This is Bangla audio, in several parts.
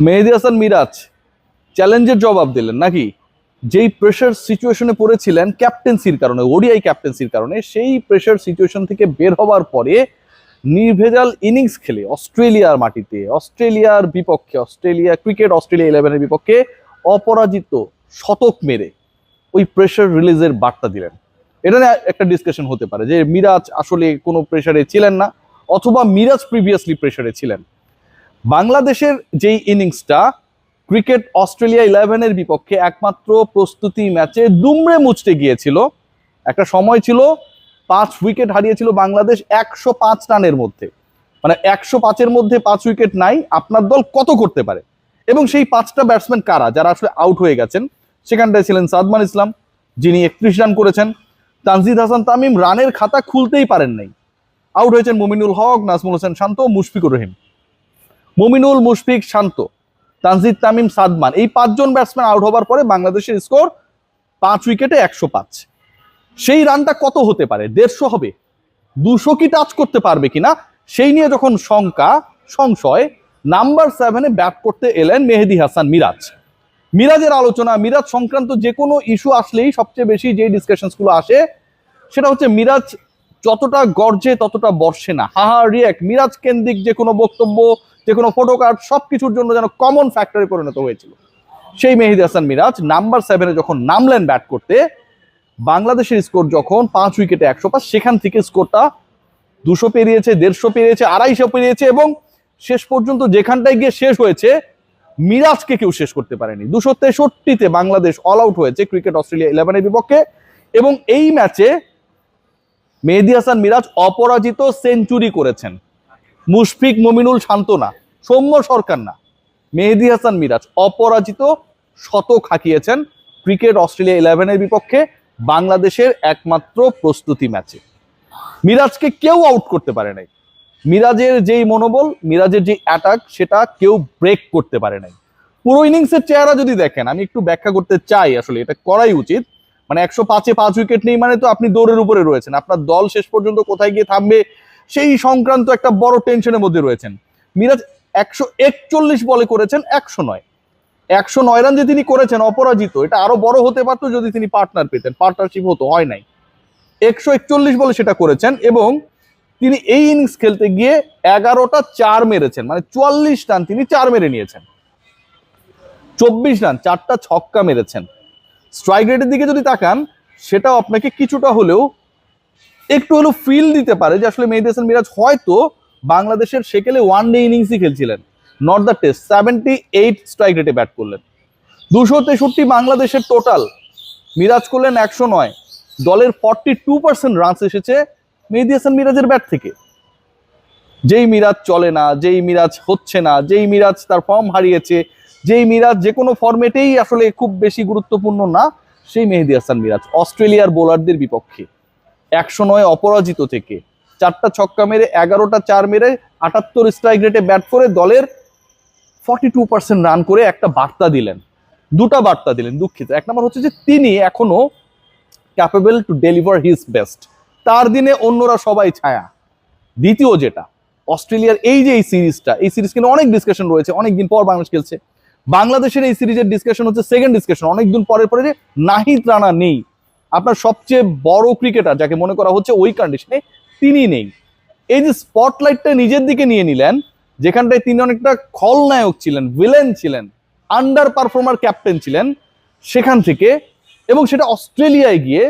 মেহেদী হাসান মিরাজ চ্যালেঞ্জের জবাব দিলেন নাকি? যেই প্রেশার সিচুয়েশনে পড়েছিলেন ক্যাপ্টেন্সির কারণে, ওডিআই ক্যাপ্টেন্সির কারণে, সেই প্রেশার সিচুয়েশন থেকে বের হওয়ার পরে নির্ভেজাল ইনিংস খেলে অস্ট্রেলিয়ার মাটিতে, অস্ট্রেলিয়ার বিপক্ষে, অস্ট্রেলিয়া 11-এর বিপক্ষে অপরাজিত শতক মেরে ওই প্রেশার রিলিজের বার্তা দিলেন। এটা নিয়ে একটা ডিসকাশন হতে পারে যে মিরাজ আসলে কোনো প্রেশারে ছিলেন না, অথবা মিরাজ প্রিভিয়াসলি প্রেশারে ছিলেন। বাংলাদেশের যেই ইনিংসটা ক্রিকেট অস্ট্রেলিয়া 11-এর বিপক্ষে একমাত্র প্রস্তুতি ম্যাচে দুমড়ে মুচড়ে গিয়েছিল। একটা সময় ছিল 5 উইকেট হারিয়েছিল বাংলাদেশ 105 রানের মধ্যে, মানে 105-এর মধ্যে 5 উইকেট নাই, আপনার দল কত করতে পারে? এবং সেই 5টা ব্যাটসম্যান কারা যারা আসলে আউট হয়ে গেছেন? সেখানটায় ছিলেন সাদমান ইসলাম, যিনি 31 রান করেছেন। তানজিদ হাসান তামিম রানের খাতা খুলতেই পারেন নাই। আউট হয়েছেন মমিনুল হক, নাজমুল হোসেন শান্ত, মুশফিকুর রহিম। মমিনুল, মুশফিক, শান্ত, তানজিদ, তামিম, সাদমান, এই 5 জন ব্যাটসম্যান আউট হবার পরে বাংলাদেশের স্কোর 5 উইকেটে 105। সেই রানটা কত হতে পারে? 150 হবে? 200 কি টাচ করতে পারবে কিনা সেই নিয়ে যখন সংশয়, নাম্বার 7-এ ব্যাট করতে এলেন মেহেদী হাসান মিরাজ। মিরাজের আলোচনা, মিরাজ সংক্রান্ত যে কোনো ইস্যু আসলেই সবচেয়ে বেশি যে ডিসকাশনস গুলো আসে সেটা হচ্ছে মিরাজ যতটা গর্জে ততটা বর্ষে না। হাহা রিয়াক্ট, মিরাজ কেন্দ্রিক যে কোনো বক্তব্য, যে কোনো ফটো কার্ড, সবকিছুর জন্য যেন কমন ফ্যাক্টরে পরিণত হয়েছিল। সেই মেহেদী হাসান মিরাজ নাম্বার 7-এ যখন নামলেন ব্যাট করতে, বাংলাদেশের স্কোর যখন 5 উইকেটে 105, সেখান থেকে স্কোরটা 200 পেরিয়েছে, 150 পেরিয়েছে, 250 পেরিয়েছে, এবং শেষ পর্যন্ত যেখানটায় গিয়ে শেষ হয়েছে মিরাজকে কেউ শেষ করতে পারেনি। 263-তে বাংলাদেশ অল আউট হয়েছে ক্রিকেট অস্ট্রেলিয়া 11-এর বিপক্ষে, এবং এই ম্যাচে মেহেদী হাসান মিরাজ অপরাজিত সেঞ্চুরি করেছেন। মুশফিক, মমিনুল, শান্ত না, সৌম্য সরকার না, মেহেদী হাসান মিরাজ অপরাজিত শতক হাঁকিয়েছেন ক্রিকেট অস্ট্রেলিয়া 11-এর বিপক্ষে বাংলাদেশের একমাত্র প্রস্তুতি ম্যাচে। মিরাজকে কেউ আউট করতে পারে নাই। মিরাজের যেই মনোবল, মিরাজের যে অ্যাটাক, সেটা কেউ ব্রেক করতে পারে নাই। পুরো ইনিংসের চেহারা যদি দেখেন, আমি একটু ব্যাখ্যা করতে চাই, আসলে এটা করাই উচিত। মানে 105-এ 5 উইকেট নেই মানে তো আপনি দৌড়ের উপরে রয়েছেন, আপনার দল শেষ পর্যন্ত কোথায় গিয়ে থামবে সেই সংক্রান্ত একটা বড় টেনশনের মধ্যে রয়েছেন। মিরাজ 141 বলে করেছেন 109 রান যে তিনি করেছেন অপরাজিত, এটা আরো বড় হতে পারতো যদি তিনি পার্টনার পেতেন, পার্টনারশিপ হতো, হয় নাই। 141 বলে সেটা করেছেন, এবং তিনি এই ইনিংস খেলতে গিয়ে 11টা 4 মেরেছেন, মানে 44 রান তিনি 4 মেরে নিয়েছেন। 24 রান, 4টা ছক্কা মেরেছেন। স্ট্রাইক রেটের দিকে যদি তাকান, সেটাও আপনাকে কিছুটা হলেও একটু হলেও ফিল দিতে পারে যে আসলে মেহেদী হাসান মিরাজ হয়তো বাংলাদেশের সেকেলে ওয়ান ডে ইনিংসই খেলছিলেন, নট দ্য টেস্ট। 78 স্ট্রাইক রেটে ব্যাট করলেন। 263 বাংলাদেশের টোটাল, মিরাজ করলেন 109। দলের 42% রানস এসেছে মেহেদী হাসান মিরাজের ব্যাট থেকে। যেই মিরাজ চলে না, যেই মিরাজ হচ্ছে না, যেই মিরাজ তার ফর্ম হারিয়েছে, যেই মিরাজ যে কোনো ফরম্যাটেই আসলে খুব বেশি গুরুত্বপূর্ণ না, সেই মেহেদী হাসান মিরাজ অস্ট্রেলিয়ার বোলারদের বিপক্ষে 109 অপরাজিত থেকে 4টা ছক্কা মেরে, 11টা 4 মেরে, 78 স্ট্রাইক রেটে ব্যাট করে দলের 42% রান করে একটা বার্তা দিলেন, দুটা বার্তা দিলেন। দুঃখিত, এক নম্বর হচ্ছে যে তিনি এখনো capable to deliver his best, তার দিনে অন্যরা সবাই ছায়া। দ্বিতীয় যেটা, অস্ট্রেলিয়ার এই যে এই সিরিজ কিন্তু অনেক ডিসকাশন রয়েছে, অনেকদিন পর বাংলাদেশ খেলছে। বাংলাদেশের এই সিরিজের ডিসকাশন হচ্ছে সেকেন্ড ডিসকাশন অনেকদিন পরে যে নাহিদ রানা নেই, আপনার সবচেয়ে বড় ক্রিকেটার যাকে মনে করা হচ্ছে ওই কন্ডিশনে তিনি নেই। এই যে স্পটলাইটটা নিজের দিকে নিয়ে নিলেন, যেখানটায় তিনি অনেকটা খলনায়ক ছিলেন, ভিলেন ছিলেন, আন্ডার পারফর্মার ক্যাপ্টেন ছিলেন, সেখান থেকে, এবং সেটা অস্ট্রেলিয়ায় গিয়ে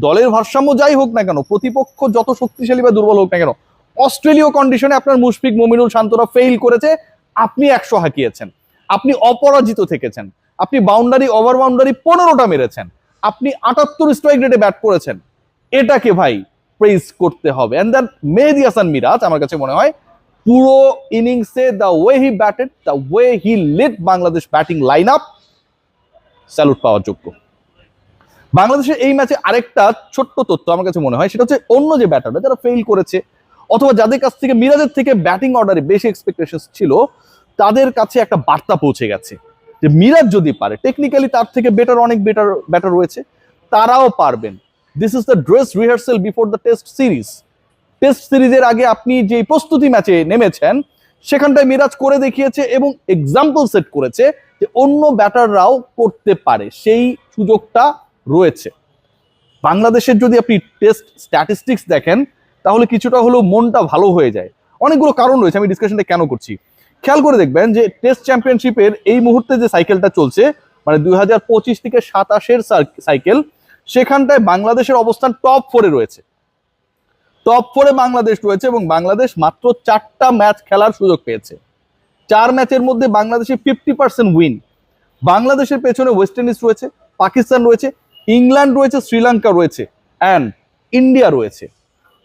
দলের ভারসাম্য যাই হোক না কেন, প্রতিপক্ষ যত শক্তিশালী বা দুর্বল হোক না কেন, অস্ট্রেলীয় কন্ডিশনে আপনার মুশফিক, মমিনুল, শান্তরা ফেইল করেছে, আপনি 100 হাঁকিয়েছেন, আপনি অপরাজিত থেকেছেন, আপনি বাউন্ডারি ওভার বাউন্ডারি 15টা মেরেছেন, আপনি 78 স্ট্রাইক রেটে ব্যাট করেছেন। এটাকে ভাই প্রেজ করতে হবে। এন্ড দেন মেহেদী হাসান মিরাজ আমার কাছে মনে হয় পুরো ইনিংসে the way he batted, the way he lead Bangladesh batting line up, salute পাওয়ার যোগ্য। বাংলাদেশের এই ম্যাচে আরেকটা ছোট্ট তথ্য আমার কাছে মনে হয়, সেটা হচ্ছে অন্য যে ব্যাটাররা যারা ফেইল করেছে, অথবা যাদের কাছ থেকে মিরাজের থেকে ব্যাটিং অর্ডারে বেশি এক্সপেকটেশন ছিল, তাদের কাছে একটা বার্তা পৌঁছে গেছে যে মিরাজ যদি পারে, টেকনিক্যালি তার থেকে অনেক ব্যাটার রয়েছে, তারাও পারবেন। This is the dress rehearsal before the test series. Test সিরিজের আগে আপনি যে প্রস্তুতি ম্যাচে নেমেছেন, সেখানটায় মিরাজ করে দেখিয়েছে এবং এক্সাম্পল সেট করেছে যে অন্য ব্যাটাররাও করতে পারে, সেই সুযোগটা রয়েছে। বাংলাদেশের যদি আপনি টেস্ট স্ট্যাটিস্টিক্স দেখেন তাহলে কিছুটা হলেও মনটা ভালো হয়ে যায়। অনেকগুলো কারণ রয়েছে, আমি ডিসকাশনটা কেন করছি খেয়াল করে দেখবেন যে টেস্ট চ্যাম্পিয়নশিপের এই মুহূর্তে যে সাইকেলটা চলছে, মানে 2025 থেকে 27-এর সাইকেল, সেখানটায় বাংলাদেশের অবস্থান টপ 4-এ রয়েছে। টপ 4-এ বাংলাদেশ রয়েছে এবং বাংলাদেশ মাত্র 4টা ম্যাচ খেলার সুযোগ পেয়েছে। 4 ম্যাচের মধ্যে বাংলাদেশের 50% উইন। বাংলাদেশের পেছনে ওয়েস্ট ইন্ডিজ রয়েছে, পাকিস্তান রয়েছে, ইংল্যান্ড রয়েছে, শ্রীলঙ্কা রয়েছে অ্যান্ড ইন্ডিয়া রয়েছে।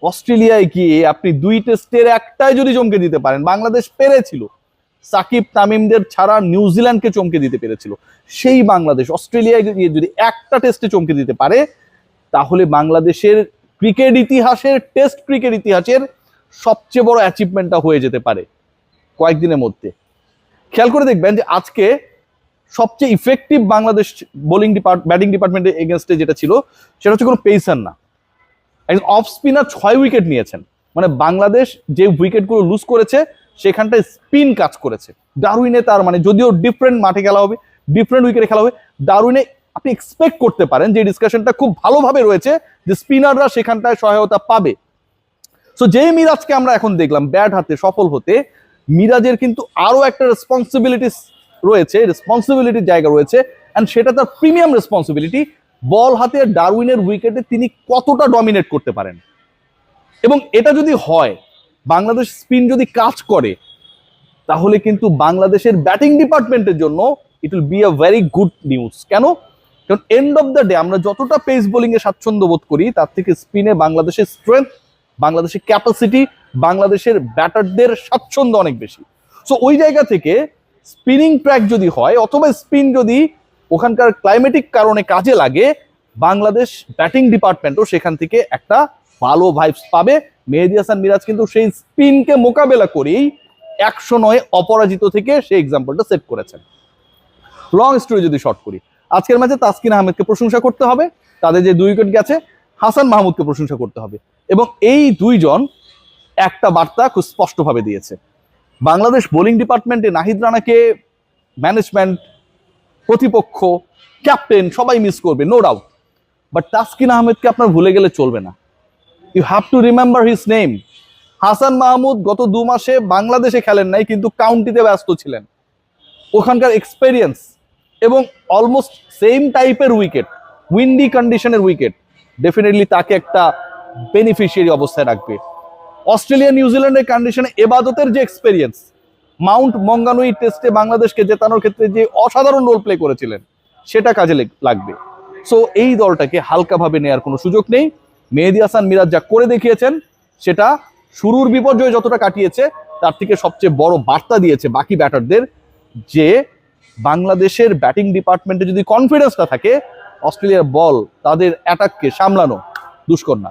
অস্ট্রেলিয়ায় গিয়ে আপনি 2 টেস্টের একটাই যদি চমকে দিতে পারেন, বাংলাদেশ পেরেছিল সাকিব তামিমদের ছাড়া নিউজিল্যান্ডকে চমকে দিতে পেরেছিল, সেই বাংলাদেশ অস্ট্রেলিয়ায় গিয়ে যদি একটা টেস্টে চমকে দিতে পারে তাহলে বাংলাদেশের ক্রিকেট ইতিহাসের, টেস্ট ক্রিকেট ইতিহাসের সবচেয়ে বড় অ্যাচিভমেন্টটা হয়ে যেতে পারে কয়েকদিনের মধ্যে। খেয়াল করে দেখবেন যে আজকে সবচেয়ে ইফেক্টিভ বাংলাদেশ ব্যাটিং ডিপার্টমেন্টের এগেনস্টে যেটা ছিল সেটা হচ্ছে কোনো পেসার না, একজন অফ স্পিনার 6 উইকেট নিয়েছেন। মানে বাংলাদেশ যে উইকেটগুলো লুজ করেছে সেখানটায় স্পিন কাজ করেছে। ডারউইনে তার মানে যদিও ডিফারেন্ট মাঠে খেলা হবে, ডিফারেন্ট উইকেটে খেলা হবে, ডারউইনে আপনি এক্সপেক্ট করতে পারেন যে ডিসকাশনটা খুব ভালোভাবে রয়েছে যে স্পিনাররা সেখানটায় সহায়তা পাবে। সো যে মিরাজকে আমরা এখন দেখলাম ব্যাট হাতে সফল হতে, মিরাজের কিন্তু আরো একটা রেসপন্সিবিলিটিস রয়েছে, রেসপন্সিবিলিটির জায়গা রয়েছে, অ্যান্ড সেটা তার প্রিমিয়াম রেসপন্সিবিলিটি। বল হাতে ডারউইনের উইকেটে তিনি কতটা ডমিনেট করতে পারেন। এবং এটা যদি হয়, বাংলাদেশ স্পিন যদি কাজ করে, তাহলে কিন্তু বাংলাদেশের ব্যাটিং ডিপার্টমেন্টের জন্য it will be a very good news. কেন? কারণ এন্ড অফ দ্য ডে আমরা যতটা পেস বোলিং এ স্বাচ্ছন্দ্য বোধ করি, তার থেকে স্পিনে বাংলাদেশের স্ট্রেংথ, বাংলাদেশের ক্যাপাসিটি, বাংলাদেশের ব্যাটারদের স্বাচ্ছন্দ্য অনেক বেশি। সো ওই জায়গা থেকে স্পিনিং ট্র্যাক যদি হয় অথবা স্পিন যদি ওখানকার ক্লাইমেটিক কারণে কাজে লাগে, বাংলাদেশ ব্যাটিং ডিপার্টমেন্টও সেখান থেকে একটা ভালো ভাইবস পাবে। মেহেদী হাসান মিরাজ কিন্তু সেই স্পিনকে মোকাবেলা করেই 109 অপরাজিত থেকে সেই এক্সাম্পলটা সেট করেছেন। লং স্টোরি যদি শর্ট করি, আজকের ম্যাচে তাসকিন আহমেদকে প্রশংসা করতে হবে, তাদের যে 2 উইকেট গেছে, হাসান মাহমুদকে প্রশংসা করতে হবে। এবং এই দুইজন একটা বার্তা খুব স্পষ্টভাবে দিয়েছে। বাংলাদেশ বোলিং ডিপার্টমেন্টে নাহিদ রানাকে ম্যানেজমেন্ট, প্রতিপক্ষ, ক্যাপ্টেন সবাই মিস করবে, নো ডাউট, বাট তাসকিন আহমেদকে আপনার ভুলে গেলে চলবে না। You have to remember his name. Hasan Mahmud গত 2 মাসে বাংলাদেশে খেলেন নাই, কিন্তু কাউন্টিতে ব্যস্ত ছিলেন। ওখানকার এক্সপেরিয়েন্স এবং অলমোস্ট সেম টাইপের উইকেট, উইন্ডি কন্ডিশনের উইকেট, ডেফিনেটলি তাকে একটা বেনিফিশিয়ারি অবস্থায় রাখবে। অস্ট্রেলিয়া নিউজিল্যান্ডের কন্ডিশনে এবাদতের যে এক্সপেরিয়েন্স, মাউন্ট মঙ্গানুই টেস্টে বাংলাদেশকে জেতানোর ক্ষেত্রে যে অসাধারণ রোল প্লে করেছিলেন, সেটা কাজে লাগবে। সো এই দলটাকে হালকাভাবে নেওয়ার কোনো সুযোগ নেই। মেহেদী হাসান মিরাজ যা করে দেখিয়েছেন সেটা শুরুর বিপর্যয় যতটা কাটিয়েছে, তার থেকে সবচেয়ে বড় বার্তা দিয়েছে বাকি ব্যাটারদের যে বাংলাদেশের ব্যাটিং ডিপার্টমেন্টে যদি কনফিডেন্সটা থাকে, অস্ট্রেলিয়ার বল, তাদের অ্যাটাককে সামলানো দুষ্কর না।